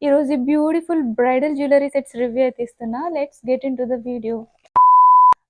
ఈరోజు beautiful bridal jewellery sets review అయితే ఇస్తున్నా. Let's get into the video.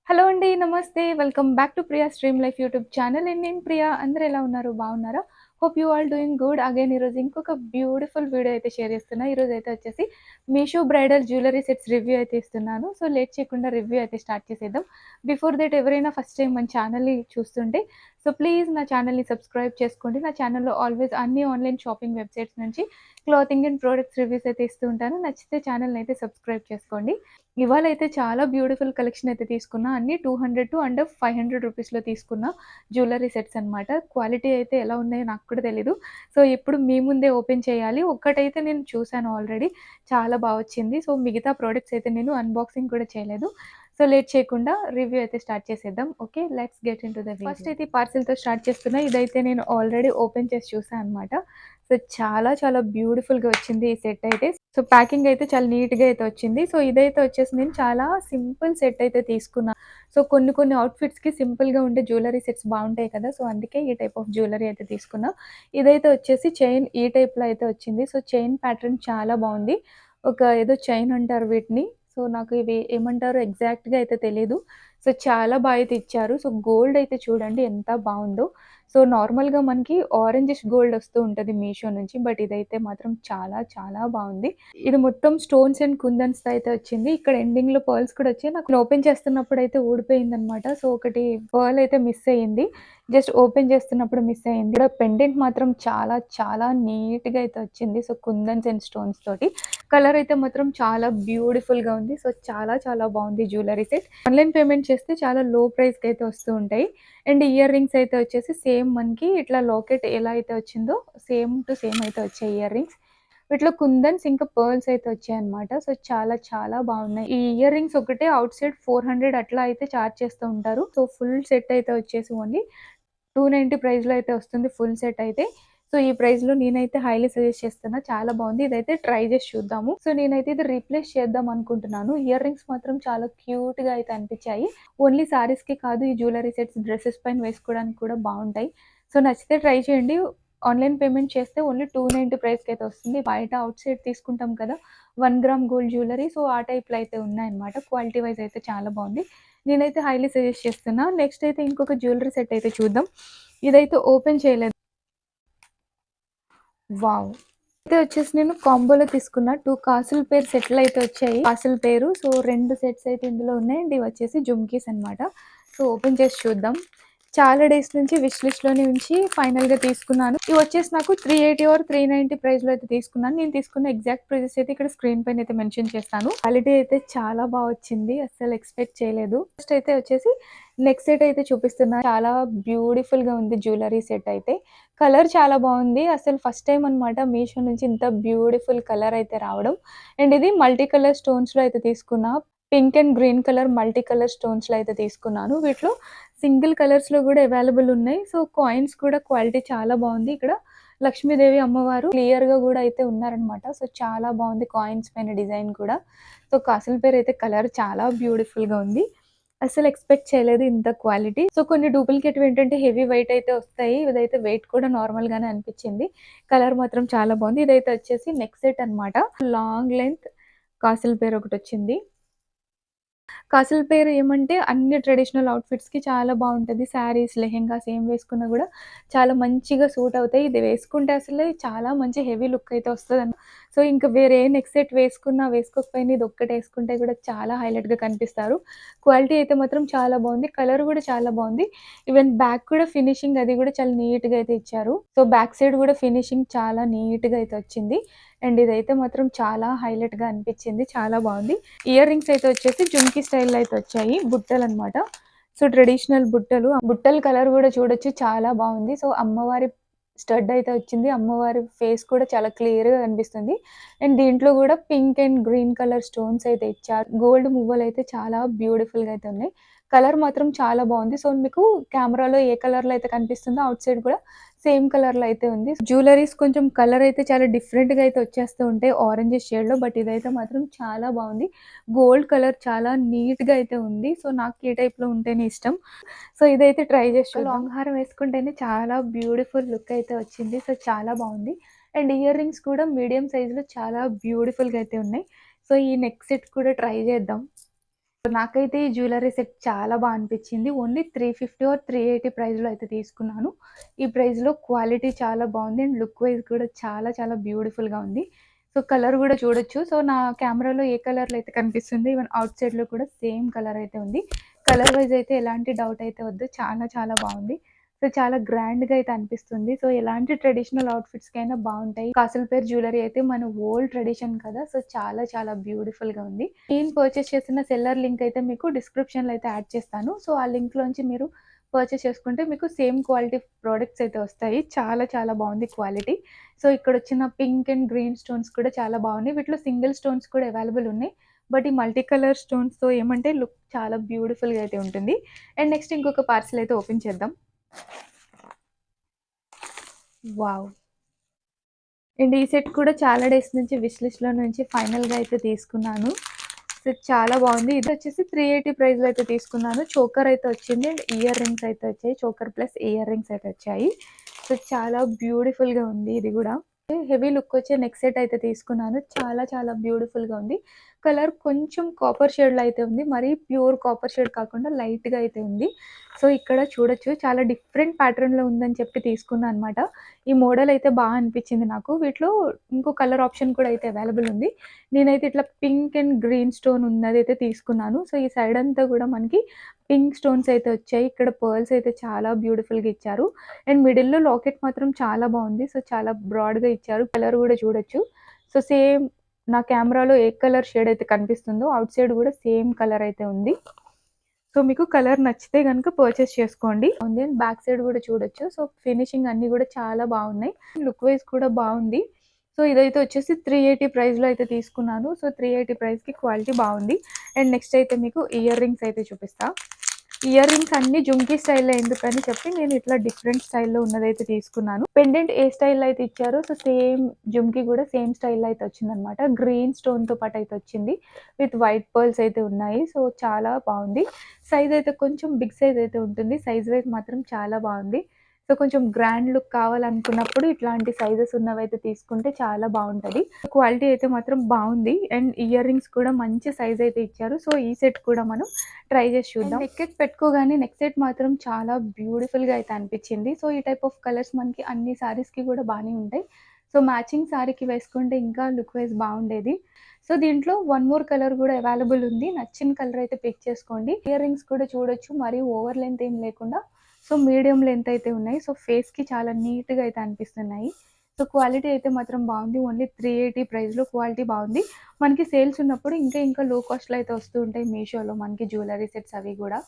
Hello అండి. నమస్తే. Welcome back to Priya stream life YouTube channel. And నేను ప్రియా. అందరూ ఎలా ఉన్నారు? బాగున్నారా? Hope you all doing good. Again ఈరోజు ఇంకొక బ్యూటిఫుల్ వీడియో అయితే షేర్ చేస్తున్నా. ఈరోజు అయితే వచ్చేసి Meesho bridal jewellery sets review అయితే ఇస్తున్నాను. సో లేట్ చేయకుండా రివ్యూ అయితే స్టార్ట్ చేసేద్దాం. బిఫోర్ దట్ ఎవరైనా ఫస్ట్ టైం మన ఛానల్ని చూస్తుంటే సో ప్లీజ్ నా ఛానల్ని సబ్స్క్రైబ్ చేసుకోండి. నా ఛానల్లో ఆల్వేస్ అన్ని ఆన్లైన్ షాపింగ్ వెబ్సైట్స్ నుంచి క్లాతింగ్ అండ్ ప్రోడక్ట్స్ రివ్యూస్ అయితే ఇస్తూ ఉంటాను. నచ్చితే ఛానల్ని అయితే సబ్స్క్రైబ్ చేసుకోండి. ఇవాళ అయితే చాలా బ్యూటిఫుల్ కలెక్షన్ అయితే తీసుకున్నా. అన్నీ 200 టు అండ్ 500 రూపీస్‌లో తీసుకున్న జ్యువెలరీ సెట్స్ అనమాట. క్వాలిటీ అయితే ఎలా ఉన్నాయో నాకు కూడా తెలీదు. సో, ఇప్పుడు మీ ముందే ఓపెన్ చేయాలి. ఒక్కటైతే నేను చూసాను ఆల్రెడీ. చాలా బా వచ్చింది. సో, మిగతా ప్రొడక్ట్స్ అయితే నేను అన్బాక్సింగ్ కూడా చేయలేదు. సో, లేట్ చేయకుండా రివ్యూ అయితే స్టార్ట్ చేసేద్దాం. Okay. Let's get into the video. First అయితే ఈ పార్సెల్‌తో స్టార్ట్ చేస్తున్నా. ఇదైతే నేను ఆల్రెడీ ఓపెన్ చేసి చూసా అనమాట. సో, చాలా చాలా బ్యూటిఫుల్‌గా వచ్చింది ఈ సెట్ అయితే. సో, ప్యాకింగ్ అయితే చాలా నీట్‌గా అయితే వచ్చింది. సో, ఇదైతే వచ్చేసి నేను చాలా సింపుల్ సెట్ అయితే తీసుకున్నా. సో, కొన్ని కొన్ని అవుట్‌ఫిట్స్‌కి సింపుల్‌గా ఉండే జ్యువెలరీ సెట్స్ బావుంటాయి కదా! సో, అందుకే ఈ టైప్ ఆఫ్ జ్యువెలరీ అయితే తీసుకున్నా. ఇదైతే వచ్చేసి చైన్ ఈ టైప్‌లో అయితే వచ్చింది. సో, చైన్ ప్యాటర్న్ చాలా బావుంది. ఒక ఏదో చైన్ అంటారు వీటిని. సో, నాకు ఇవి ఏమంటారో ఎగ్జాక్ట్‌గా అయితే తెలీదు. సో, చాలా బా అయితే ఇచ్చారు. సో, గోల్డ్ అయితే చూడండి ఎంత బావుందో. సో, నార్మల్‌గా మనకి ఆరెంజిష్ గోల్డ్ వస్తూ ఉంటది మీషో నుంచి. బట్ ఇదైతే మాత్రం చాలా చాలా బావుంది. ఇది మొత్తం స్టోన్స్ అండ్ కుందన్స్‌తో అయితే వచ్చింది. ఇక్కడ ఎండింగ్‌లో పర్ల్స్ కూడా వచ్చాయి. నాకు ఓపెన్ చేస్తున్నప్పుడైతే ఊడిపోయిందనమాట. సో, ఒకటి పర్ల్ అయితే మిస్ అయ్యింది. జస్ట్ ఓపెన్ చేస్తున్నప్పుడు మిస్ అయింది. ఇక్కడ పెండెంట్ మాత్రం చాలా చాలా నీట్‌గా అయితే వచ్చింది. సో, కుందన్స్ అండ్ స్టోన్స్ తోటి. కలర్ అయితే మాత్రం చాలా బ్యూటిఫుల్‌గా ఉంది. సో, చాలా చాలా బావుంది జ్యువెలరీ సెట్. ఆన్‌లైన్ పేమెంట్ చేస్తే చాలా లో ప్రైస్‌కి అయితే వస్తూ ఉంటాయి. అండ్ ఇయర్ రింగ్స్ అయితే వచ్చేసి సేమ్ మనకి ఇట్లా లాకెట్ ఎలా అయితే వచ్చిందో సేమ్ టు సేమ్ అయితే వచ్చాయి ఇయర్ రింగ్స్. వీటిలో కుందన్స్ ఇంకా పర్ల్స్ అయితే వచ్చాయన్నమాట. సో, చాలా చాలా బాగున్నాయి. ఈ ఇయర్ రింగ్స్ ఒకటే ఔట్ సైడ్ 400 అట్లా అయితే చార్జ్ చేస్తూ ఉంటారు. సో, ఫుల్ సెట్ అయితే వచ్చేసి ఓన్లీ 290 ప్రైస్‌లో అయితే వస్తుంది ఫుల్ సెట్ అయితే. సో, ఈ ప్రైస్‌లో నేనైతే హైలీ సజెస్ట్ చేస్తున్నా. చాలా బాగుంది. ఇదైతే ట్రై చేసి చూద్దాము. సో, నేనైతే ఇది రీప్లేస్ చేద్దాం అనుకుంటున్నాను. ఇయర్ రింగ్స్ మాత్రం చాలా క్యూట్‌గా అయితే అనిపించాయి. ఓన్లీ సారీస్‌కి కాదు ఈ జ్యువెలరీ సెట్స్ డ్రెసెస్ పైన వేసుకోవడానికి కూడా బాగుంటాయి. సో, నచ్చితే ట్రై చేయండి. ఆన్‌లైన్ పేమెంట్ చేస్తే ఓన్లీ 290 ప్రైస్‌కి అయితే వస్తుంది. బయట ఔట్ సైడ్ తీసుకుంటాం కదా! 1 గ్రామ్ గోల్డ్ జ్యువెలరీ. సో, ఆ టైప్‌లో అయితే ఉన్నాయన్నమాట. క్వాలిటీ వైస్ అయితే చాలా బాగుంది. నేనైతే హైలీ సజెస్ట్ చేస్తున్నా. నెక్స్ట్ అయితే ఇంకొక జ్యువెలరీ సెట్ అయితే చూద్దాం. ఇదైతే ఓపెన్ చేయలేదు. వావ్! అయితే వచ్చేసి నేను కాంబోలో తీసుకున్న 2 కాసుల పేరు సెట్‌లయితే వచ్చాయి. కాసుల పేరు. సో, 2 సెట్స్ అయితే ఇందులో ఉన్నాయి. అండ్ ఇవి వచ్చేసి జుమ్కీస్ అనమాట. సో, ఓపెన్ చేసి చూద్దాం. చాలా డేస్ నుంచి విష్ లిస్ట్‌లోనే ఉంచి ఫైనల్‌గా తీసుకున్నాను. ఇవి వచ్చేసి నాకు 380 ఆర్ 390 ప్రైస్‌లో అయితే తీసుకున్నాను. నేను తీసుకున్న ఎగ్జాక్ట్ ప్రైజెస్ అయితే ఇక్కడ స్క్రీన్ పైన అయితే మెన్షన్ చేస్తాను. క్వాలిటీ అయితే చాలా బా వచ్చింది. అస్సలు ఎక్స్‌పెక్ట్ చేయలేదు. ఫస్ట్ అయితే వచ్చేసి నెక్స్ట్ సెట్ అయితే చూపిస్తున్నా. చాలా బ్యూటిఫుల్‌గా ఉంది జ్యువెలరీ సెట్ అయితే. కలర్ చాలా బావుంది. అసలు ఫస్ట్ టైమ్ అనమాట మీషో నుంచి ఇంత బ్యూటిఫుల్ కలర్ అయితే రావడం. అండ్ ఇది మల్టీ కలర్ స్టోన్స్‌లో అయితే తీసుకున్నా. Pink and green colour multi colour స్టోన్స్‌లో అయితే తీసుకున్నాను. వీటిలో సింగిల్ కలర్స్‌లో గూడా అవైలబుల్ ఉన్నాయి. సో, కాయిన్స్ కూడా క్వాలిటీ చాలా బావుంది. ఇక్కడ లక్ష్మీదేవి అమ్మవారు క్లియర్‌గా గూడా అయితే ఉన్నారనమాట. సో, చాలా బావుంది కాయిన్స్ పైన డిజైన్ కూడా. సో, కాసుల పేరైతే కలర్ చాలా బ్యూటిఫుల్‌గా ఉంది. అస్సలు ఎక్స్‌పెక్ట్ చేయలేదు ఇంత క్వాలిటీ. సో, కొన్ని డూప్లికేట్‌వి ఏంటంటే హెవీ వెయిట్ అయితే వస్తాయి. ఇదైతే వెయిట్ కూడా నార్మల్‌గానే అనిపిచ్చింది. కలర్ మాత్రం చాలా బావుంది. ఇదైతే వచ్చేసి నెక్ సెట్ అనమాట. లాంగ్ లెంత్ కాసుల పేరు ఒకటొచ్చింది. కాసుల పేరు ఏమంటే అన్ని ట్రెడిషనల్ అవుట్‌ఫిట్స్‌కి చాలా బావుంటది. శారీస్, లెహెంగాస్ ఏం వేసుకున్నా గూడా చాలా మంచిగా సూట్ అవుతాయి. ఇది వేసుకుంటే అసలే చాలా మంచి హెవీ లుక్ అయితే వస్తదన్ సో, ఇంక వేరే ఏ నెక్ సెట్ వేసుకున్నా, వేసుకోకపోయినా ఇదొక్కటి ఏసుకుంటే గూడా చాలా హైలైట్‌గా కనిపిస్తారు. క్వాలిటీ అయితే మాత్రం చాలా బావుంది. కలర్ గూడా చాలా బావుంది. ఈవెన్ బ్యాక్ కూడా ఫినిషింగ్ అది గూడా చాలా నీట్‌గా అయితే ఇచ్చారు. సో, బ్యాక్ సైడ్ గూడా ఫినిషింగ్ చాలా నీట్‌గా అయితే వచ్చింది. అండ్ ఇదైతే మాత్రం చాలా హైలైట్‌గా అనిపిచ్చింది. చాలా బావుంది. ఇయర్ రింగ్స్ అయితే వచ్చేసి జుమ్కీ స్టైల్‌లో అయితే వచ్చాయి. బుట్టలనమాట. సో, ట్రెడిషనల్ బుట్టలు. ఆ బుట్టల కలర్ గూడా చూడొచ్చు చాలా బావుంది. సో, అమ్మవారి స్టడ్ అయితే వచ్చింది. అమ్మవారి ఫేస్ కూడా చాలా క్లియర్‌గా కనిపిస్తుంది. అండ్ దీంట్లో గూడా pink and green colour stones అయితే ఇచ్చారు. గోల్డ్ మువ్వలైతే చాలా బ్యూటిఫుల్‌గా అయితే ఉన్నాయి. కలర్ మాత్రం చాలా బావుంది. సో, మీకు కెమెరాలో ఏ కలర్‌లో అయితే కనిపిస్తుందో ఔట్ సైడ్ కూడా సేమ్ కలర్‌లో అయితే ఉంది. జ్యువెల్లరీస్ కొంచెం కలర్ అయితే చాలా డిఫరెంట్‌గా అయితే వచ్చేస్తూ ఉంటాయి ఆరెంజిష్ షేడ్‌లో. బట్ ఇదైతే మాత్రం చాలా బావుంది. గోల్డ్ కలర్ చాలా నీట్‌గా అయితే ఉంది. సో, నాకు ఈ టైప్‌లో ఉంటేనే ఇష్టం. సో, ఇదైతే ట్రై చేసి చూద్దాం. లాంగ్ హారం వేసుకుంటేనే చాలా బ్యూటిఫుల్ లుక్ అయితే వచ్చింది. సో, చాలా బావుంది. అండ్ ఇయర్ రింగ్స్ కూడా మీడియం సైజ్‌లో చాలా బ్యూటిఫుల్‌గా అయితే ఉన్నాయి. సో, ఈ నెక్ సెట్ కూడా ట్రై చేద్దాం. నాకైతే ఈ జ్యువెల్లరీ సెట్ చాలా అనిపిచ్చింది. ఓన్లీ 350 ఆర్ 380 ప్రైస్‌లో అయితే తీసుకున్నాను. ఈ ప్రైస్‌లో క్వాలిటీ చాలా బావుంది. అండ్ లుక్ వైస్ కూడా చాలా చాలా బ్యూటిఫుల్‌గా ఉంది. సో, కలర్ గూడా చూడొచ్చు. సో, నా కెమెరాలో ఏ కలర్‌లో అయితే కనిపిస్తుందో ఈవెన్ ఔట్ సైడ్‌లో కూడా సేమ్ కలర్ అయితే ఉంది. కలర్ వైస్ అయితే ఎలాంటి డౌట్ అయితే వద్దు. చాలా చాలా బావుంది. సో, చాలా గ్రాండ్‌గా అయితే అనిపిస్తుంది. సో, ఎలాంటి ట్రెడిషనల్ అవుట్‌ఫిట్స్‌కైనా బావుంటాయి. కాసుల పేరు జ్యువెల్లరీ అయితే మన ఓల్డ్ ట్రెడిషన్ కదా! సో, చాలా చాలా బ్యూటిఫుల్‌గా ఉంది. నేను పర్చేస్ చేసిన సెల్లర్ లింక్ అయితే మీకు డిస్క్రిప్షన్‌లో అయితే యాడ్ చేస్తాను. సో, ఆ లింక్‌లోంచి మీరు పర్చేస్ చేసుకుంటే మీకు సేమ్ క్వాలిటీ ప్రొడక్ట్స్ అయితే వస్తాయి. చాలా చాలా బావుంది క్వాలిటీ. సో, ఇక్కడొచ్చిన పింక్ అండ్ గ్రీన్ స్టోన్స్ కూడా చాలా బావున్నాయి. వీటిలో సింగిల్ స్టోన్స్ కూడా అవైలబుల్ ఉన్నాయి. బట్ ఈ మల్టీ కలర్ స్టోన్స్‌తో ఏమంటే లుక్ చాలా బ్యూటిఫుల్‌గా అయితే ఉంటుంది. అండ్ నెక్స్ట్ ఇంకొక పార్సెల్ అయితే ఓపెన్ చేద్దాం. వావ్! అండ్ ఈ సెట్ కూడా చాలా డేస్ నుంచి విష్ లిస్ట్‌లో నుంచి ఫైనల్‌గా అయితే తీసుకున్నాను. సెట్ చాలా బావుంది. ఇదొచ్చేసి 380 ప్రైస్‌లో అయితే తీసుకున్నాను. చోకర్ అయితే వచ్చింది. అండ్ ఇయర్ రింగ్స్ అయితే వచ్చాయి. చోకర్ ప్లస్ ఇయర్ రింగ్స్ అయితే వచ్చాయి. సో, చాలా బ్యూటిఫుల్‌గా ఉంది ఇది గూడా. హెవీ లుక్ వచ్చే నెక్ సెట్ అయితే తీసుకున్నాను. చాలా చాలా బ్యూటిఫుల్‌గా ఉంది. కలర్ కొంచెం కాపర్ షేడ్‌లో అయితే ఉంది. మరీ ప్యూర్ కాపర్ షేడ్ కాకుండా లైట్‌గా అయితే ఉంది. సో, ఇక్కడ చూడొచ్చు చాలా డిఫరెంట్ ప్యాటర్న్‌లో ఉందని చెప్పి తీసుకున్నా అనమాట. ఈ మోడల్ అయితే అనిపిచ్చింది నాకు. వీటిలో ఇంకో కలర్ ఆప్షన్ కూడా అయితే అవైలబుల్ ఉంది. నేనైతే ఇట్లా పింక్ అండ్ గ్రీన్ స్టోన్ ఉన్నదైతే తీసుకున్నాను. సో, ఈ సైడ్ అంతా గూడా మనకి పింక్ స్టోన్స్ అయితే వచ్చాయి. ఇక్కడ పర్ల్స్ అయితే చాలా బ్యూటిఫుల్‌గా ఇచ్చారు. అండ్ మిడిల్‌లో లాకెట్ మాత్రం చాలా బావుంది. సో, చాలా బ్రాడ్‌గా ఇచ్చారు. కలర్ గూడా చూడొచ్చు. సో, సేమ్ నా కెమెరాలో ఏ కలర్ షేడ్ అయితే కనిపిస్తుందో ఔట్ సైడ్ గూడా సేమ్ కలర్ అయితే ఉంది. సో, మీకు కలర్ నచ్చితే గనుక పర్చేస్ చేసుకోండి. ఉంది అండ్ బ్యాక్ సైడ్ గూడా చూడొచ్చు. సో, ఫినిషింగ్ అన్నీ గూడా చాలా బావున్నాయి. లుక్ వైస్ కూడా బావుంది. సో, ఇదైతే వచ్చేసి 380 ప్రైస్‌లో అయితే తీసుకున్నాను. సో, 380 ప్రైస్‌కి క్వాలిటీ బావుంది. అండ్ నెక్స్ట్ అయితే మీకు ఇయర్ రింగ్స్ అయితే చూపిస్తా. ఇయర్ రింగ్స్ అన్నీ జుంకీ స్టైల్‌లో ఎందుకని చెప్పి నేను ఇట్లా డిఫరెంట్ స్టైల్‌లో ఉన్నదైతే తీసుకున్నాను. పెండెంట్ ఏ స్టైల్‌లో అయితే ఇచ్చారో సో, సేమ్ జుంకీ గూడా సేమ్ స్టైల్‌లో అయితే వచ్చిందనమాట. గ్రీన్ స్టోన్‌తో పాటు అయితే వచ్చింది. విత్ వైట్ పర్ల్స్ అయితే ఉన్నాయి. సో, చాలా బావుంది. సైజ్ అయితే కొంచెం బిగ్ సైజ్ అయితే ఉంటుంది. సైజ్ వైస్ మాత్రం చాలా బావుంది. సో, కొంచెం గ్రాండ్ లుక్ కావాలనుకున్నప్పుడు ఇట్లాంటి సైజెస్ ఉన్నవైతే తీసుకుంటే చాలా బావుంటది. క్వాలిటీ అయితే మాత్రం బావుంది. అండ్ ఇయర్ రింగ్స్ కూడా మంచి సైజ్ అయితే ఇచ్చారు. సో, ఈ సెట్ కూడా మనం ట్రై చేసి చూద్దాం. నెక్ సెట్ పెట్టుకోగానే నెక్ సెట్ మాత్రం చాలా బ్యూటిఫుల్‌గా అయితే అనిపిచ్చింది. సో, ఈ టైప్ ఆఫ్ కలర్స్ మనకి అన్ని సారీస్‌కి కూడా బానే ఉంటాయి. సో, మ్యాచింగ్ సారీకి వేసుకుంటే ఇంకా లుక్ వైస్ బావుండేది. సో, దీంట్లో వన్ మోర్ కలర్ గూడా అవైలబుల్ ఉంది. నచ్చిన కలర్ అయితే పిక్ చేసుకోండి. ఇయర్ రింగ్స్ కూడా చూడొచ్చు. మరీ ఓవర్ లెంత్ ఏం లేకుండా సో, మీడియం లెంత్ అయితే ఉన్నాయి. సో, ఫేస్‌కి చాలా నీట్‌గా అయితే అనిపిస్తున్నాయి. సో, క్వాలిటీ అయితే మాత్రం బావుంది. ఓన్లీ 380 ప్రైస్‌లో క్వాలిటీ బావుంది. మనకి సేల్స్ ఉన్నప్పుడు ఇంకా ఇంకా లో కాస్ట్‌లో అయితే వస్తూ ఉంటాయి మీషోలో మనకి జ్యువెల్లరీ సెట్స్ అవి గూడా.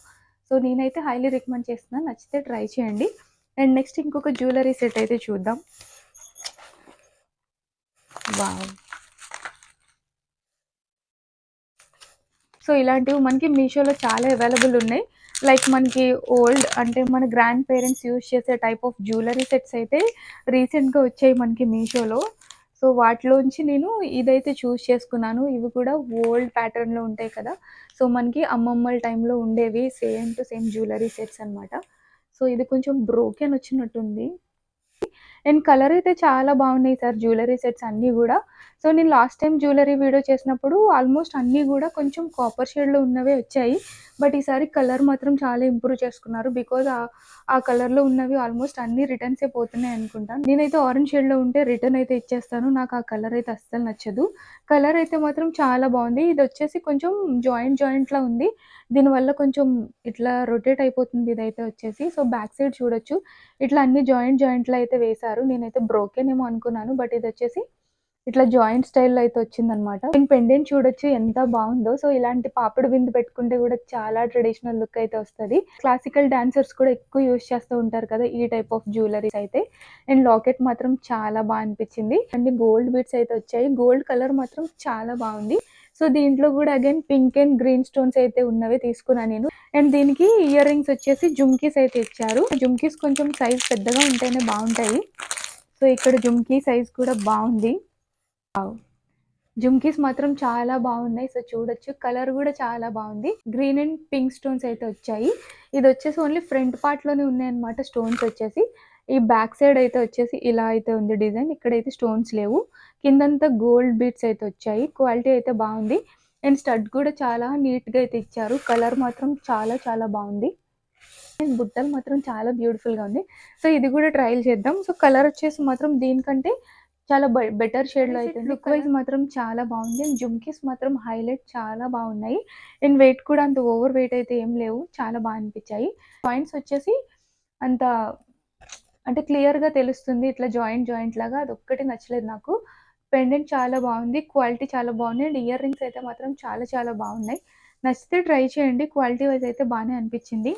సో, నేనైతే హైలీ రికమెండ్ చేస్తున్నాను. నచ్చితే ట్రై చేయండి. అండ్ నెక్స్ట్ ఇంకొక జ్యువెల్లరీ సెట్ అయితే చూద్దాం. వావ్! సో, ఇలాంటివి మనకి మీషోలో చాలా అవైలబుల్ ఉన్నాయి. లైక్ మనకి ఓల్డ్ అంటే మన గ్రాండ్ పేరెంట్స్ యూజ్ చేసే టైప్ ఆఫ్ జ్యువెల్లరీ సెట్స్ అయితే రీసెంట్‌గా వచ్చాయి మనకి మీషోలో. సో, వాటిలోంచి నేను ఇదైతే చూజ్ చేసుకున్నాను. ఇవి కూడా ఓల్డ్ ప్యాటర్న్‌లో ఉంటాయి కదా! సో, మనకి అమ్మమ్మల టైంలో ఉండేవి same to same jewellery sets అనమాట. సో, ఇది కొంచెం బ్రోకెన్ వచ్చినట్టుంది. అండ్ కలర్ అయితే చాలా బాగున్నాయి సార్ జ్యువెల్లరీ సెట్స్ అన్నీ గూడా. సో, నేను లాస్ట్ టైమ్ జ్యువెల్లరీ వీడియో చేసినప్పుడు ఆల్మోస్ట్ అన్నీ గూడా కొంచెం కాపర్ షేడ్‌లో ఉన్నవే వచ్చాయి. బట్ ఈసారి కలర్ మాత్రం చాలా ఇంప్రూవ్ చేసుకున్నారు. బికాజ్ ఆ కలర్‌లో ఉన్నవి ఆల్మోస్ట్ అన్నీ రిటర్న్సే పోతున్నాయి అనుకుంటా. నేనైతే ఆరెంజ్ షేడ్‌లో ఉంటే రిటర్న్ అయితే ఇచ్చేస్తాను. నాకు ఆ కలర్ అయితే అస్సలు నచ్చదు. కలర్ అయితే మాత్రం చాలా బాగుంది. ఇదొచ్చేసి కొంచెం జాయింట్‌లా ఉంది. దీనివల్ల కొంచెం ఇట్లా రొటేట్ అయిపోతుంది ఇదైతే వచ్చేసి. సో, బ్యాక్ సైడ్ చూడొచ్చు. ఇట్లా అన్ని జాయింట్‌లో అయితే వేశారు. నేనైతే బ్రోకెన్ ఏమో అనుకున్నాను. బట్ ఇదొచ్చేసి ఇట్లా జాయింట్ స్టైల్‌లో అయితే వచ్చిందనమాట. అండ్ పెండెంట్ చూడొచ్చు ఎంత బావుందో. సో, ఇలాంటి పాపిడి బింది పెట్టుకుంటే గూడా చాలా ట్రెడిషనల్ లుక్ అయితే వస్తది. క్లాసికల్ డాన్సర్స్ కూడా ఎక్కువ యూజ్ చేస్తూ ఉంటారు కదా! ఈ టైప్ ఆఫ్ జ్యువెల్లరీస్ అయితే. అండ్ లాకెట్ మాత్రం చాలా అనిపిచ్చింది. అన్ని గోల్డ్ బీడ్స్ అయితే వచ్చాయి. గోల్డ్ కలర్ మాత్రం చాలా బావుంది. సో దీంట్లో కూడా again pink and green stones అయితే ఉన్నవి తీసుకున్నాను నేను. అండ్ దీనికి ఇయర్ రింగ్స్ వచ్చేసి జుమ్కీస్ అయితే ఇచ్చారు. జుమ్కీస్ కొంచెం సైజ్ పెద్దగా ఉంటేనే బాగుంటాయి. సో ఇక్కడ జుమ్కీ సైజ్ కూడా బాగుంది. జుమ్కీస్ మాత్రం చాలా బాగున్నాయి. సో చూడొచ్చు, కలర్ కూడా చాలా బాగుంది. గ్రీన్ అండ్ పింక్ స్టోన్స్ అయితే వచ్చాయి. ఇది వచ్చేసి ఓన్లీ ఫ్రంట్ పార్ట్ లోనే ఉన్నాయి అనమాట స్టోన్స్ వచ్చేసి. ఈ బ్యాక్ సైడ్ అయితే వచ్చేసి ఇలా అయితే ఉంది డిజైన్. ఇక్కడైతే స్టోన్స్ లేవు. కిందంతా గోల్డ్ బీట్స్ అయితే వచ్చాయి. క్వాలిటీ అయితే బాగుంది. అండ్ స్టడ్ కూడా చాలా నీట్ గా అయితే ఇచ్చారు. కలర్ మాత్రం చాలా చాలా బాగుంది. అండ్ బుట్టలు మాత్రం చాలా బ్యూటిఫుల్ గా ఉంది. సో ఇది కూడా ట్రయల్ చేద్దాం. సో కలర్ వచ్చేసి మాత్రం దీనికంటే చాలా బెటర్ షేడ్ లో అయితే లుక్ వైజ్ మాత్రం చాలా బాగుంది. అండ్ జుమ్కీస్ మాత్రం హైలైట్ చాలా బాగున్నాయి. అండ్ వెయిట్ కూడా అంత ఓవర్ వెయిట్ అయితే ఏం లేవు, చాలా బాగా అనిపించాయి. జాయింట్స్ వచ్చేసి అంత అంటే క్లియర్ గా తెలుస్తుంది, ఇట్లా జాయింట్ లాగా, అది ఒక్కటి నచ్చలేదు నాకు. పెండెంట్ చాలా బాగుంది, క్వాలిటీ చాలా బాగుంది. అండ్ ఇయర్ రింగ్స్ అయితే మాత్రం చాలా చాలా బాగున్నాయి. నచ్చితే ట్రై చేయండి, క్వాలిటీ వైజ్ అయితే బాగానే అనిపించింది.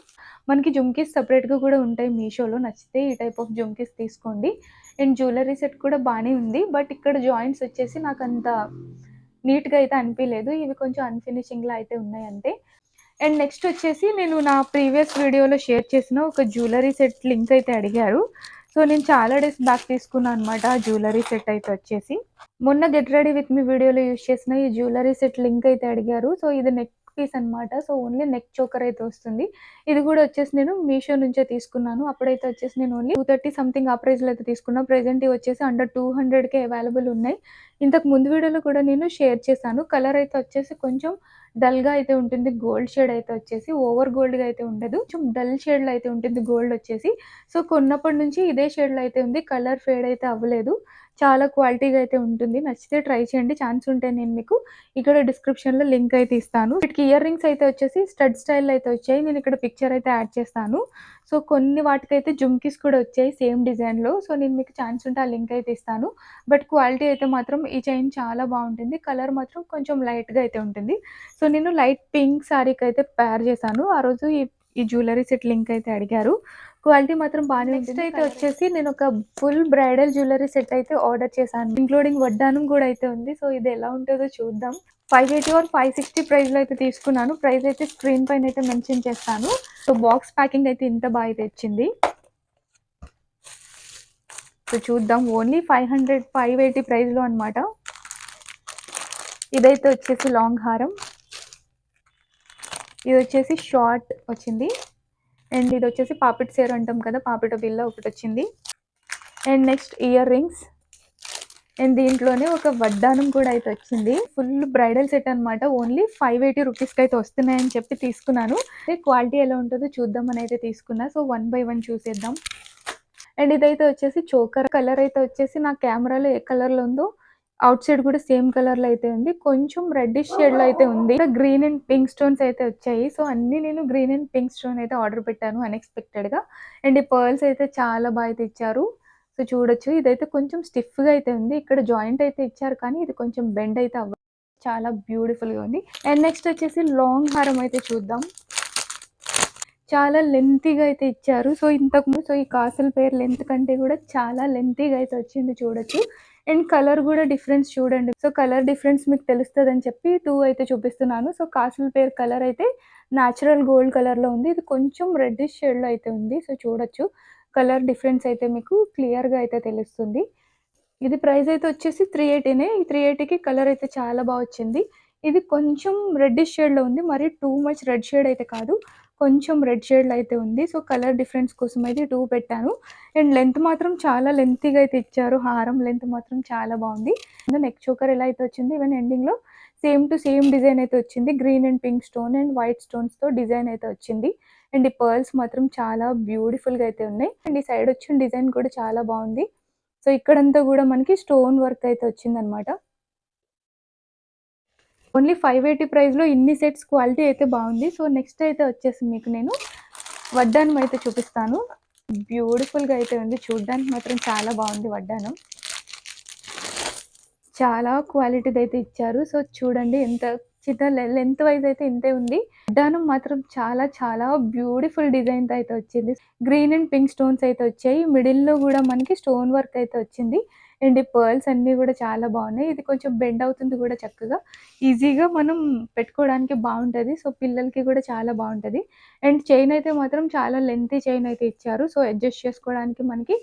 మనకి జుమ్కీస్ సపరేట్గా కూడా ఉంటాయి మీషోలో, నచ్చితే ఈ టైప్ ఆఫ్ జుమ్కీస్ తీసుకోండి. అండ్ జ్యువెలరీ సెట్ కూడా బాగానే ఉంది. బట్ ఇక్కడ జాయింట్స్ వచ్చేసి నాకు అంత నీట్గా అయితే అనిపించలేదు. ఇవి కొంచెం అన్ఫినిషింగ్లా అయితే ఉన్నాయి అంతే. అండ్ నెక్స్ట్ వచ్చేసి నేను నా ప్రీవియస్ వీడియోలో షేర్ చేసిన ఒక జ్యువెలరీ సెట్ లింక్ అయితే అడిగారు. సో నేను చాలా డేస్ బ్యాక్ తీసుకున్నాను అనమాట ఆ జ్యువెలరీ సెట్ అయితే వచ్చేసి. మొన్న గెట్ రెడీ విత్ మీ వీడియోలో యూజ్ చేసిన ఈ జ్యువెలరీ సెట్ లింక్ అయితే అడిగారు. సో ఇది నెక్ పీస్ అనమాట. సో ఓన్లీ నెక్ చోకర్ అయితే వస్తుంది. ఇది కూడా వచ్చేసి నేను మీషో నుంచే తీసుకున్నాను. అప్పుడైతే వచ్చేసి నేను ఓన్లీ 230 సంథింగ్ ఆ ప్రైస్లో అయితే తీసుకున్నాను. ప్రెజెంట్ ఇవి వచ్చేసి అండర్ 200కే అవైలబుల్ ఉన్నాయి. ఇంతకు ముందు వీడియోలో కూడా నేను షేర్ చేశాను. కలర్ అయితే వచ్చేసి కొంచెం డల్గా అయితే ఉంటుంది. గోల్డ్ షేడ్ అయితే వచ్చేసి ఓవర్ గోల్డ్గా అయితే ఉండదు, కొంచెం డల్ షేడ్లో అయితే ఉంటుంది గోల్డ్ వచ్చేసి. సో కొన్నప్పటి నుంచి ఇదే షేడ్లో అయితే ఉంది. కలర్ ఫేడ్ అయితే అవ్వలేదు. చాలా క్వాలిటీగా అయితే ఉంటుంది. నచ్చితే ట్రై చేయండి. ఛాన్స్ ఉంటే నేను మీకు ఇక్కడ డిస్క్రిప్షన్లో లింక్ అయితే ఇస్తాను. వీటికి ఇయర్ రింగ్స్ అయితే వచ్చేసి స్టడ్ స్టైల్ అయితే వచ్చాయి. నేను ఇక్కడ పిక్చర్ అయితే యాడ్ చేస్తాను. సో కొన్ని వాటికైతే జుమ్కీస్ కూడా వచ్చాయి సేమ్ డిజైన్లో. సో నేను మీకు ఛాన్స్ ఉంటే ఆ లింక్ అయితే ఇస్తాను. బట్ క్వాలిటీ అయితే మాత్రం ఈ చైన్ చాలా బాగుంటుంది. కలర్ మాత్రం కొంచెం లైట్గా అయితే ఉంటుంది. సో నేను లైట్ పింక్ శారీకి అయితే పేర్ చేశాను. ఆ రోజు ఈ జ్యువెలరీ సెట్ లింక్ అయితే అడిగారు. క్వాలిటీ మాత్రం బాగానే ఉంటుంది. నెక్స్ట్ అయితే వచ్చేసి నేను ఒక ఫుల్ బ్రైడల్ జ్యువెలరీ సెట్ అయితే ఆర్డర్ చేశాను, ఇంక్లూడింగ్ వడ్డానం కూడా అయితే ఉంది. సో ఇది ఎలా ఉంటుందో చూద్దాం. 580 ఆర్ 560 ప్రైస్లో అయితే తీసుకున్నాను. ప్రైస్ అయితే స్క్రీన్ పైన అయితే మెన్షన్ చేస్తాను. సో బాక్స్ ప్యాకింగ్ అయితే ఇంత బాగా అయితే వచ్చింది. సో చూద్దాం. ఓన్లీ 580 ప్రైస్లో అనమాట. ఇదైతే వచ్చేసి లాంగ్ హారం, ఇది వచ్చేసి షార్ట్ వచ్చింది. అండ్ ఇది వచ్చేసి పాపిట్ సేర్ అంటాం కదా, పాపిట బిల్ల ఒకటి వచ్చింది. And next ear rings. And దీంట్లోనే ఒక వడ్డానం కూడా అయితే వచ్చింది. ఫుల్ బ్రైడల్ సెట్ అనమాట. ఓన్లీ 580 రూపీస్కి అయితే వస్తున్నాయని చెప్పి తీసుకున్నాను. క్వాలిటీ ఎలా ఉంటుందో చూద్దామని అయితే తీసుకున్నా. సో 1 by 1 చూసేద్దాం. అండ్ ఇదైతే వచ్చేసి చోకర్. కలర్ అయితే వచ్చేసి నా కెమెరాలో ఏ కలర్లో ఉందో అవుట్ సైడ్ కూడా సేమ్ కలర్ లో అయితే ఉంది. కొంచెం రెడ్డిష్ షేడ్ లో అయితే ఉంది. గ్రీన్ అండ్ పింక్ స్టోన్స్ అయితే వచ్చాయి. సో అన్ని నేను గ్రీన్ అండ్ పింక్ స్టోన్ అయితే ఆర్డర్ పెట్టాను అన్ఎక్స్పెక్టెడ్ గా. అండ్ ఈ పర్ల్స్ అయితే చాలా బాగా అయితే ఇచ్చారు. సో చూడొచ్చు, ఇదైతే కొంచెం స్టిఫ్ గా అయితే ఉంది. ఇక్కడ జాయింట్ అయితే ఇచ్చారు కానీ ఇది కొంచెం బెండ్ అయితే అవ్వదు. చాలా బ్యూటిఫుల్ గా ఉంది. అండ్ నెక్స్ట్ వచ్చేసి లాంగ్ హారం అయితే చూద్దాం. చాలా లెంతీగా అయితే ఇచ్చారు. సో ఇంతకుముందు ఈ కాసుల పేరు లెంత్ కంటే కూడా చాలా లెంతీగా అయితే వచ్చింది చూడొచ్చు. అండ్ కలర్ కూడా డిఫరెన్స్ చూడండి. సో కలర్ డిఫరెన్స్ మీకు తెలుస్తుంది అని చెప్పి 2 అయితే చూపిస్తున్నాను. సో కాసుల పేరు కలర్ అయితే న్యాచురల్ గోల్డ్ కలర్లో ఉంది. ఇది కొంచెం రెడ్డిష్ షేడ్లో అయితే ఉంది. సో చూడొచ్చు, కలర్ డిఫరెన్స్ అయితే మీకు క్లియర్గా అయితే తెలుస్తుంది. ఇది ప్రైస్ అయితే వచ్చేసి 380నే. ఈ 380కి కలర్ అయితే చాలా బాగా వచ్చింది. ఇది కొంచెం రెడ్డిష్ షేడ్లో ఉంది, మరి టూ మచ్ రెడ్ షేడ్ అయితే కాదు, కొంచెం రెడ్ షేడ్లో అయితే ఉంది. సో కలర్ డిఫరెన్స్ కోసం అయితే 2 పెట్టాను. అండ్ లెంత్ మాత్రం చాలా లెంతీగా అయితే ఇచ్చారు. హారం లెంత్ మాత్రం చాలా బాగుంది. నెక్ చోకర్ ఎలా అయితే వచ్చింది, ఈవెన్ ఎండింగ్లో సేమ్ టు సేమ్ డిజైన్ అయితే వచ్చింది. Green and pink stone and white స్టోన్స్తో డిజైన్ అయితే వచ్చింది. అండ్ ఈ పర్ల్స్ మాత్రం చాలా బ్యూటిఫుల్గా అయితే ఉన్నాయి. అండ్ ఈ సైడ్ వచ్చిన డిజైన్ కూడా చాలా బాగుంది. సో ఇక్కడంతా కూడా మనకి స్టోన్ వర్క్ అయితే వచ్చిందనమాట. ఓన్లీ 580 ప్రైస్లో ఇన్ని సెట్స్, క్వాలిటీ అయితే బాగుంది. సో నెక్స్ట్ అయితే వచ్చేసి మీకు నేను వడ్డానం అయితే చూపిస్తాను. బ్యూటిఫుల్గా అయితే ఉంది, చూడడానికి మాత్రం చాలా బాగుంది వడ్డానం. చాలా క్వాలిటీది అయితే ఇచ్చారు. సో చూడండి ఎంత చిన్న లెంత్ వైజ్ అయితే ఇంతే ఉంది. వడ్డానం మాత్రం చాలా చాలా బ్యూటిఫుల్ డిజైన్‌తో అయితే వచ్చింది. గ్రీన్ అండ్ పింక్ స్టోన్స్ అయితే వచ్చాయి. మిడిల్‌లో గూడా మనకి స్టోన్ వర్క్ అయితే వచ్చింది. అండ్ ఈ పర్ల్స్ అన్నీ గూడా చాలా బావున్నాయి. ఇది కొంచెం బెండ్ అవుతుంది గూడా చక్కగా. ఈజీగా మనం పెట్టుకోవడానికి బావుంటది. సో, పిల్లలకి గూడా చాలా బావుంటది. అండ్ చైన్ అయితే మాత్రం చాలా లెంతీ చైన్ అయితే ఇచ్చారు. సో, అడ్జస్ట్ చేసుకోవడానికి మనకి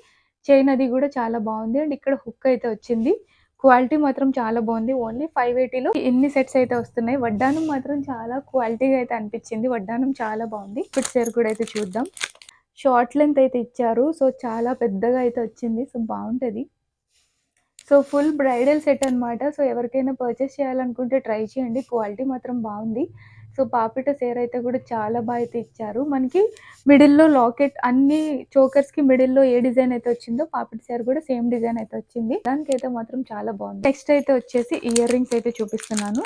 చైన్ అది గూడా చాలా బావుంది. అండ్ ఇక్కడ హుక్ అయితే వచ్చింది. క్వాలిటీ మాత్రం చాలా బావుంది. ఓన్లీ 580లో ఇన్ని సెట్స్ అయితే వస్తున్నాయి. వడ్డానం మాత్రం చాలా క్వాలిటీగా అయితే అనిపిచ్చింది. వడ్డానం చాలా బావుంది. ఫుట్ సేర్ కూడా అయితే చూద్దాం. షార్ట్ లెంత్ అయితే ఇచ్చారు. సో, చాలా పెద్దగా అయితే వచ్చింది. సో, బావుంటది. సో, ఫుల్ బ్రైడల్ సెట్ అనమాట. సో, ఎవరికైనా పర్చేస్ చేయాలనుకుంటే ట్రై చేయండి. క్వాలిటీ మాత్రం బావుంది. సో, పాపిట సేర్ అయితే కూడా చాలా అయితే ఇచ్చారు. మనకి మిడిల్‌లో లాకెట్ అన్ని చోకర్స్‌కి మిడిల్‌లో ఏ డిజైన్ అయితే వచ్చిందో పాపిట సేర్ కూడా సేమ్ డిజైన్ అయితే వచ్చింది. దానికైతే మాత్రం చాలా బావుంది. నెక్స్ట్ అయితే వచ్చేసి ఇయర్ రింగ్స్ అయితే చూపిస్తున్నాను.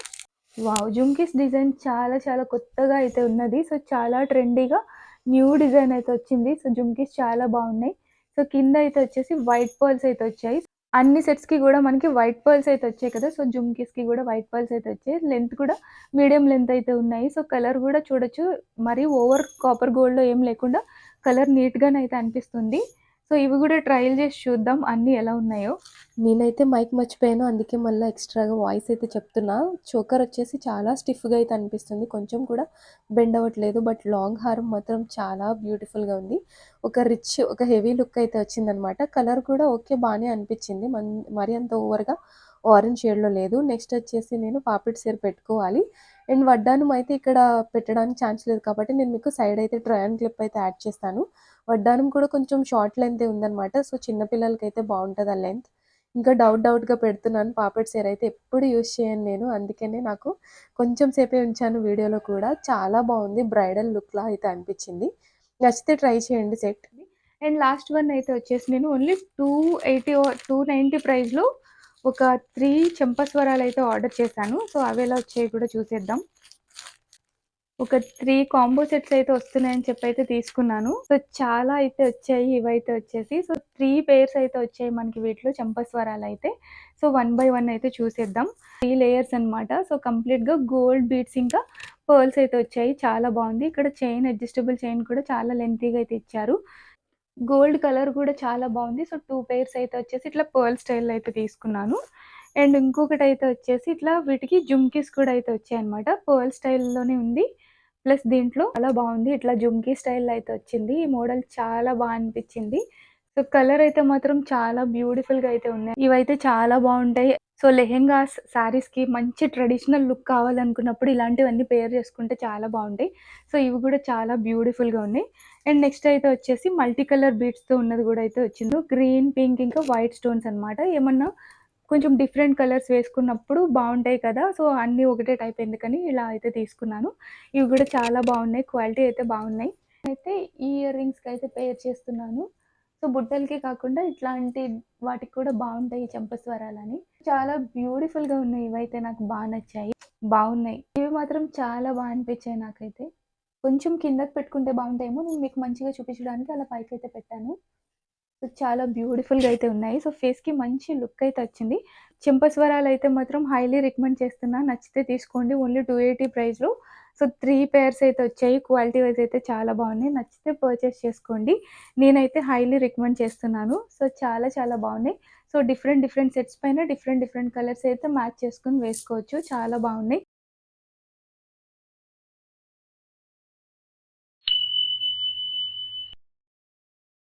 వావ్! జుంకీస్ డిజైన్ చాలా చాలా కొత్తగా అయితే ఉన్నది. సో, చాలా ట్రెండీగా న్యూ డిజైన్ అయితే వచ్చింది. సో, జుంకీస్ చాలా బావున్నాయి. సో, కింద అయితే వచ్చేసి వైట్ పర్ల్స్ అయితే వచ్చాయి. అన్ని సెట్స్‌కి గూడా మనకి వైట్ పర్ల్స్ అయితే వచ్చాయి కదా! సో, జుంకీస్‌కి గూడా వైట్ పర్ల్స్ అయితే వచ్చాయి. లెంత్ కూడా మీడియం లెంత్ అయితే ఉన్నాయి. సో, కలర్ గూడా చూడొచ్చు. మరీ ఓవర్ కాపర్ గోల్డ్‌లో ఏం లేకుండా కలర్ నీట్‌గానైతే అనిపిస్తుంది. సో, ఇవి గూడా ట్రయల్ చేసి చూద్దాం అన్నీ ఎలా ఉన్నాయో. నేనైతే మైక్ మర్చిపోయాను. అందుకే మళ్ళా ఎక్స్‌ట్రాగా వాయిస్ అయితే చెప్తున్నా. చోకర్ వచ్చేసి చాలా స్టిఫ్‌గా అయితే అనిపిస్తుంది. కొంచెం కూడా బెండ్ అవ్వట్లేదు. బట్ లాంగ్ హారం మాత్రం చాలా బ్యూటిఫుల్‌గా ఉంది. ఒక హెవీ లుక్ అయితే వచ్చిందనమాట. కలర్ కూడా ఓకే బానే అనిపిచ్చింది. మరీ అంత ఓవర్‌గా ఆరెంజ్ షేడ్‌లో లేదు. నెక్స్ట్ వచ్చేసి నేను పాపిడి సేర్ పెట్టుకోవాలి. అండ్ వడ్డానం అయితే ఇక్కడ పెట్టడానికి ఛాన్స్ లేదు కాబట్టి నేను మీకు సైడ్ అయితే ట్రయాన్ క్లిప్ అయితే యాడ్ చేస్తాను. వడ్డానం కూడా కొంచెం షార్ట్ లెంతే ఉందనమాట. సో, చిన్న పిల్లలకైతే బావుంటది ఆ లెంత్. ఇంకా డౌట్‌గా పెడుతున్నాను. పాపిడి సేర్ అయితే ఎప్పుడు యూజ్ చేయను నేను. అందుకనే నాకు కొంచెం సేపే ఉంచాను వీడియోలో కూడా. చాలా బావుంది. బ్రైడల్ లుక్‌లా అయితే అనిపిచ్చింది. నచ్చితే ట్రై చేయండి సెట్. అండ్ లాస్ట్ వన్ అయితే వచ్చేసి నేను ఓన్లీ 280 290 ప్రైస్‌లో ఒక 3 చెంపస్వరాలయితే ఆర్డర్ చేశాను. సో, అవెలా వచ్చాయో కూడా చూసేద్దాం. ఒక 3 కాంబో సెట్స్ అయితే వస్తున్నాయని చెప్పైతే తీసుకున్నాను. సో, చాలా అయితే వచ్చాయి. ఇవైతే వచ్చేసి సో, 3 పెయిర్స్ అయితే వచ్చాయి మనకి వీటిలో చెంపస్వరాలయితే. సో, వన్ బై వన్ అయితే చూసేద్దాం. 3 లేయర్స్ అనమాట. సో, కంప్లీట్‌గా గోల్డ్ బీడ్స్ ఇంకా పర్ల్స్ అయితే వచ్చాయి. చాలా బావుంది. ఇక్కడ చైన్ అడ్జస్టబుల్ చైన్ కూడా చాలా లెంతీగా అయితే ఇచ్చారు. గోల్డ్ కలర్ గూడా చాలా బావుంది. సో, 2 పెయిర్స్ అయితే వచ్చేసి ఇట్లా పర్ల్ స్టైల్‌లో అయితే తీసుకున్నాను. అండ్ ఇంకొకటైతే వచ్చేసి ఇట్లా వీటికి జుమ్కీస్ కూడా అయితే వచ్చాయన్నమాట. పర్ల్ స్టైల్‌లోనే ఉంది. ప్లస్ దీంట్లో చాలా బావుంది. ఇట్లా జుమ్కీ స్టైల్‌లో అయితే వచ్చింది. ఈ మోడల్ చాలా అనిపిచ్చింది. సో, కలర్ అయితే మాత్రం చాలా బ్యూటిఫుల్‌గా అయితే ఉన్నాయి. ఇవైతే చాలా బావుంటాయి. సో, లెహెంగాస్, శారీస్‌కి మంచి ట్రెడిషనల్ లుక్ కావాలనుకున్నప్పుడు ఇలాంటివన్నీ పేర్ చేసుకుంటే చాలా బావుంటాయి. సో, ఇవి కూడా చాలా బ్యూటిఫుల్‌గా ఉన్నాయి. అండ్ నెక్స్ట్ అయితే వచ్చేసి మల్టీ కలర్ బీడ్స్‌తో ఉన్నది గూడా అయితే వచ్చింది. గ్రీన్, పింక్ ఇంకా వైట్ స్టోన్స్ అనమాట. ఏమన్నా కొంచెం డిఫరెంట్ కలర్స్ వేసుకున్నప్పుడు బావుంటాయి కదా! సో, అన్నీ ఒకటే టైప్ ఎందుకని ఇలా అయితే తీసుకున్నాను. ఇవి గూడా చాలా బావున్నాయి. క్వాలిటీ అయితే బావున్నాయి. అయితే ఈ ఇయర్ రింగ్స్‌కైతే పేర్ చేస్తున్నాను. సో, బుట్టలకి కాకుండా ఇట్లాంటి వాటికి కూడా బావుంటాయి ఈ చెంపస్వరాలని. చాలా బ్యూటిఫుల్‌గా ఉన్నాయి. ఇవైతే నాకు నచ్చాయి. బావున్నాయి. ఇవి మాత్రం చాలా అనిపించాయి నాకైతే. కొంచెం కిందకి పెట్టుకుంటే బావుంటాయేమో. నేను మీకు మంచిగా చూపించడానికి అలా పైకైతే పెట్టాను. సో, చాలా బ్యూటిఫుల్‌గా అయితే ఉన్నాయి. సో, ఫేస్‌కి మంచి లుక్ అయితే వచ్చింది. చెంపస్వరాలైతే మాత్రం హైలీ రికమెండ్ చేస్తున్నా. నచ్చితే తీసుకోండి. ఓన్లీ 280 ప్రైస్‌లో. సో, 3 పెయిర్స్ అయితే వచ్చాయి. క్వాలిటీ వైస్ అయితే చాలా బాగున్నాయి. నచ్చితే పర్చేస్ చేసుకోండి. నేనైతే హైలీ రికమెండ్ చేస్తున్నాను. సో, చాలా బాగున్నాయి. సో, డిఫరెంట్ సెట్స్ పైన డిఫరెంట్ కలర్స్ అయితే మ్యాచ్ చేసుకొని వేసుకోవచ్చు. చాలా బాగున్నాయి.